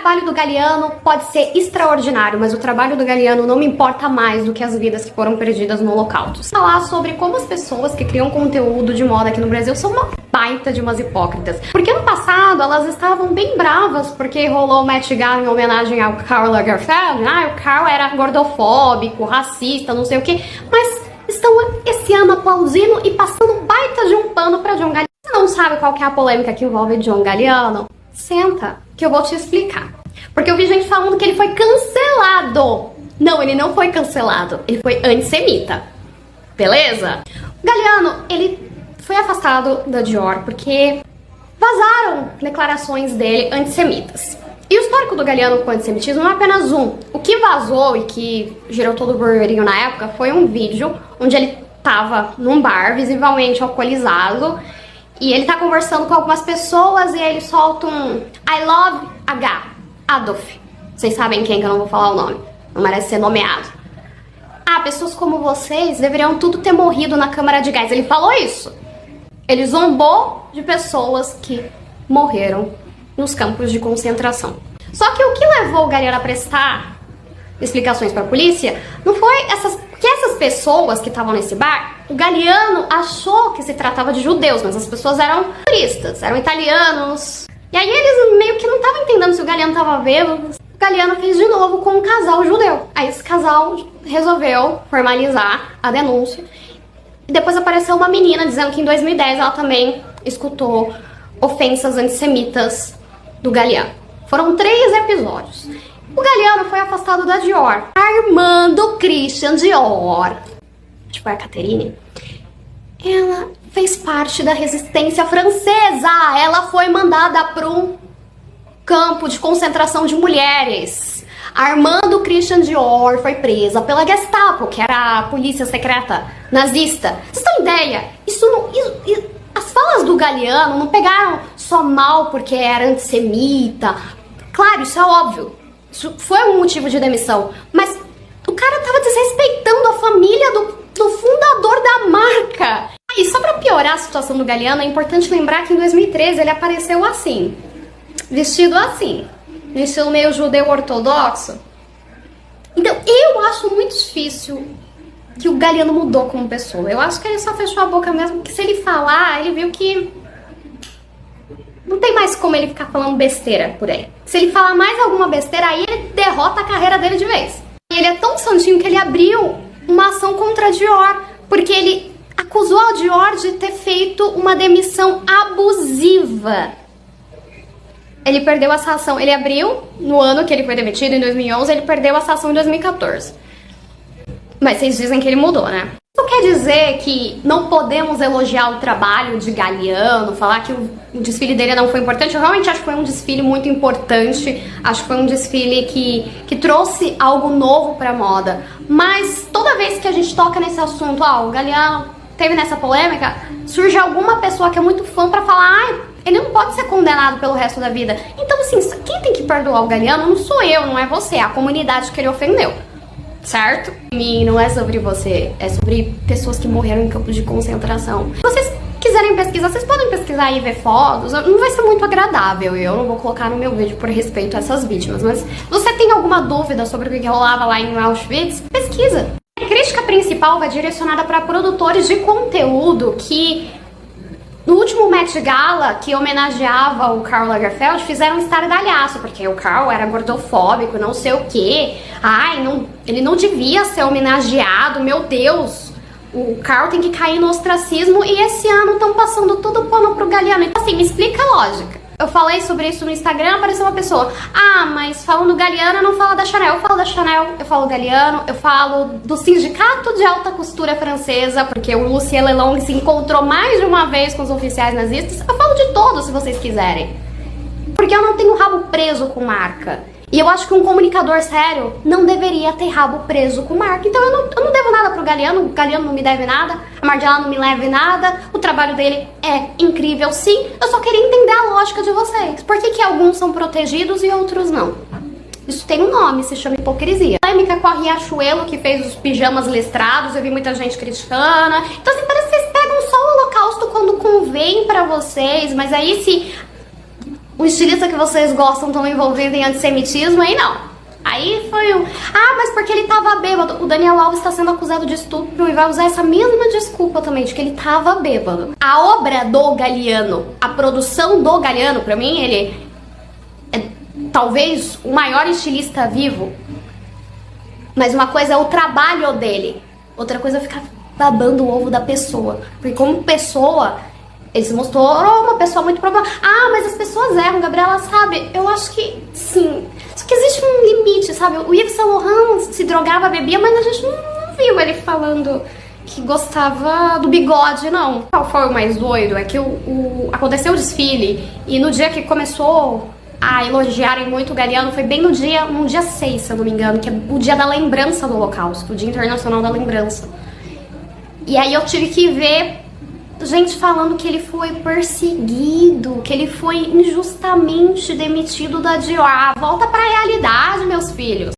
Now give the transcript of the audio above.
trabalho do Galiano pode ser extraordinário, mas o trabalho do Galiano não me importa mais do que as vidas que foram perdidas no Holocausto. Falar sobre como as pessoas que criam conteúdo de moda aqui no Brasil são uma baita de umas hipócritas. Porque no passado elas estavam bem bravas porque rolou o Met Gala em homenagem ao Karl Lagerfeld. O Karl era gordofóbico, racista, não sei o que, mas estão esse ano aplaudindo e passando baita de um pano pra John Galliano. Você não sabe qual que é a polêmica que envolve John Galliano? Senta, que eu vou te explicar. Porque eu vi gente falando que ele foi cancelado. Não, ele não foi cancelado. Ele foi antissemita. Beleza? O Galliano, ele foi afastado da Dior porque vazaram declarações dele antissemitas. E o histórico do Galliano com o antissemitismo não é apenas um. O que vazou e que gerou todo o burburinho na época foi um vídeo onde ele tava num bar, visivelmente alcoolizado, e ele tá conversando com algumas pessoas e aí ele solta um I love Adolf. Vocês sabem quem, que eu não vou falar o nome. Não merece ser nomeado. Pessoas como vocês deveriam tudo ter morrido na câmara de gás. Ele falou isso. Ele zombou de pessoas que morreram nos campos de concentração. Só que o que levou o Galliano a prestar explicações para a polícia não foi essas pessoas que estavam nesse bar. O Galliano achou que se tratava de judeus, mas as pessoas eram turistas, eram italianos. E aí eles meio que não estavam entendendo se o Galliano estava bêbado. O Galliano fez de novo com um casal judeu. Aí esse casal resolveu formalizar a denúncia. E depois apareceu uma menina dizendo que em 2010 ela também escutou ofensas antissemitas do Galliano. Foram 3 episódios. O Galliano foi afastado da Dior. Armando Christian Dior, tipo a Catherine, ela fez parte da resistência francesa. Ela foi mandada para um campo de concentração de mulheres. Armando Christian Dior foi presa pela Gestapo, que era a polícia secreta nazista. Vocês têm ideia? As falas do Galliano não pegaram só mal porque era antissemita. Claro, isso é óbvio. Isso foi um motivo de demissão. Mas o cara tava desrespeitando a família do fundador da marca. E só pra piorar a situação do Galliano, é importante lembrar que em 2013 ele apareceu assim. Vestido assim. No estilo meio judeu ortodoxo. Então, eu acho muito difícil que o Galliano mudou como pessoa. Eu acho que ele só fechou a boca mesmo, porque se ele falar, ele viu que não tem mais como ele ficar falando besteira por aí. Se ele falar mais alguma besteira, aí ele derrota a carreira dele de vez. E ele é tão santinho que ele abriu uma ação contra a Dior, porque ele acusou a Dior de ter feito uma demissão abusiva. Ele perdeu essa ação. Ele abriu no ano que ele foi demitido, em 2011, ele perdeu essa ação em 2014. Mas vocês dizem que ele mudou, né? Isso quer dizer que não podemos elogiar o trabalho de Galliano, falar que o desfile dele não foi importante. Eu realmente acho que foi um desfile muito importante. Acho que foi um desfile que trouxe algo novo pra moda. Mas toda vez que a gente toca nesse assunto, o Galliano teve nessa polêmica, surge alguma pessoa que é muito fã pra falar, ele não pode ser condenado pelo resto da vida. Então, assim, quem tem que perdoar o Galliano não sou eu, não é você, é a comunidade que ele ofendeu. Certo? E não é sobre você, é sobre pessoas que morreram em campos de concentração. Se vocês quiserem pesquisar, vocês podem pesquisar e ver fotos. Não vai ser muito agradável, eu não vou colocar no meu vídeo por respeito a essas vítimas. Mas se você tem alguma dúvida sobre o que rolava lá em Auschwitz, pesquisa. A crítica principal vai direcionada para produtores de conteúdo que no último Met Gala, que homenageava o Karl Lagerfeld, fizeram um estardalhaço, porque o Karl era gordofóbico, não sei o quê. Ele não devia ser homenageado, meu Deus. O Karl tem que cair no ostracismo e esse ano estão passando todo o pano pro Galliano. Então, assim, me explica a lógica. Eu falei sobre isso no Instagram, apareceu uma pessoa. Mas falando Galliano, eu não falo da Chanel. Eu falo da Chanel, eu falo Galliano, eu falo do sindicato de alta costura francesa, porque o Lucien Lelong se encontrou mais de uma vez com os oficiais nazistas. Eu falo de todos, se vocês quiserem. Porque eu não tenho rabo preso com marca. E eu acho que um comunicador sério não deveria ter rabo preso com marca. Então eu não devo nada pro Galliano, o Galliano não me deve nada, a Margiela não me leve nada, o trabalho dele é incrível sim. Eu só queria entender a lógica de vocês. Por que alguns são protegidos e outros não? Isso tem um nome, se chama hipocrisia. Polêmica com a Riachuelo, que fez os pijamas listrados, eu vi muita gente criticando. Então assim, parece que vocês pegam só o Holocausto quando convém pra vocês, mas aí se o estilista que vocês gostam tão envolvido em antissemitismo, aí não. Aí foi o... Ah, mas porque ele tava bêbado. O Daniel Alves está sendo acusado de estupro e vai usar essa mesma desculpa também, de que ele tava bêbado. A obra do Galiano, a produção do Galiano, pra mim, ele é talvez o maior estilista vivo. Mas uma coisa é o trabalho dele, outra coisa é ficar babando o ovo da pessoa. Porque como pessoa, ele se mostrou uma pessoa muito problemática. Ah, mas as pessoas erram, Gabriela, sabe? Eu acho que sim. Só que existe um limite, sabe? O Yves Saint Laurent se drogava, bebia, mas a gente não viu ele falando que gostava do bigode, não. Qual foi o mais doido? É que aconteceu o desfile e no dia que começou a elogiarem muito o Galiano, foi bem no dia 6, se eu não me engano, que é o dia da lembrança do Holocausto, o Dia Internacional da Lembrança. E aí eu tive que ver gente falando que ele foi perseguido, que ele foi injustamente demitido da Dior. Ah, volta pra realidade, meus filhos.